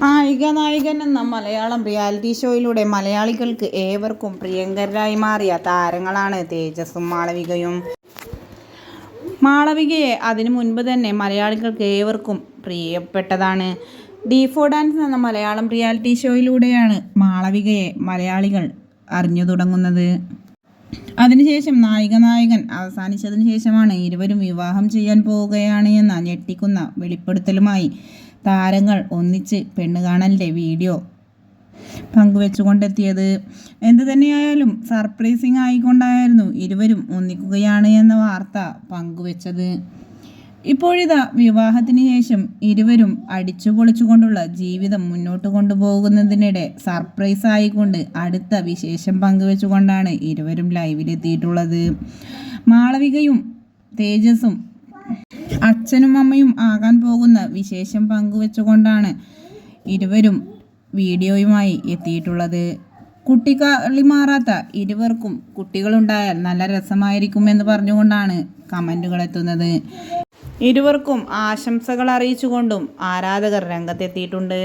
നായികൻ എന്ന മലയാളം റിയാലിറ്റി ഷോയിലൂടെ മലയാളികൾക്ക് ഏവർക്കും പ്രിയങ്കരായി മാറിയ താരങ്ങളാണ് തേജസ്സും മാളവികയും. മാളവികയെ അതിനു മുൻപ് തന്നെ മലയാളികൾക്ക് ഏവർക്കും പ്രിയപ്പെട്ടതാണ്. ഡി4 ഡാൻസ് എന്ന മലയാളം റിയാലിറ്റി ഷോയിലൂടെയാണ് മാളവികയെ മലയാളികൾ അറിഞ്ഞു തുടങ്ങുന്നത്. അതിനുശേഷം നായികൻ അവസാനിച്ചതിനു ശേഷമാണ് ഇരുവരും വിവാഹം ചെയ്യാൻ പോവുകയാണ് എന്ന ഞെട്ടിക്കുന്ന വെളിപ്പെടുത്തലുമായി താരങ്ങൾ ഒന്നിച്ച് പെണ്ണുകാണലിൻ്റെ വീഡിയോ പങ്കുവെച്ചുകൊണ്ടെത്തിയത്. എന്തു തന്നെയായാലും സർപ്രൈസിങ് ആയിക്കൊണ്ടായിരുന്നു ഇരുവരും ഒന്നിക്കുകയാണ് എന്ന വാർത്ത പങ്കുവെച്ചത്. ഇപ്പോഴിതാ വിവാഹത്തിന് ശേഷം ഇരുവരും അടിച്ചുപൊളിച്ചുകൊണ്ടുള്ള ജീവിതം മുന്നോട്ട് കൊണ്ടുപോകുന്നതിനിടെ സർപ്രൈസ് ആയിക്കൊണ്ട് അടുത്ത വിശേഷം പങ്കുവെച്ചുകൊണ്ടാണ് ഇരുവരും ലൈവിലെത്തിയിട്ടുള്ളത്. മാളവികയും തേജസ്സും അച്ഛനും അമ്മയും ആകാൻ പോകുന്ന വിശേഷം പങ്കുവെച്ചുകൊണ്ടാണ് ഇരുവരും വീഡിയോയുമായി എത്തിയിട്ടുള്ളത്. കുട്ടിക്കളി മാറാത്ത ഇരുവർക്കും കുട്ടികളുണ്ടായാൽ നല്ല രസമായിരിക്കുമെന്ന് പറഞ്ഞുകൊണ്ടാണ് കമൻറ്റുകൾ എത്തുന്നത്. ഇരുവർക്കും ആശംസകൾ അറിയിച്ചുകൊണ്ടും ആരാധകർ രംഗത്തെത്തിയിട്ടുണ്ട്.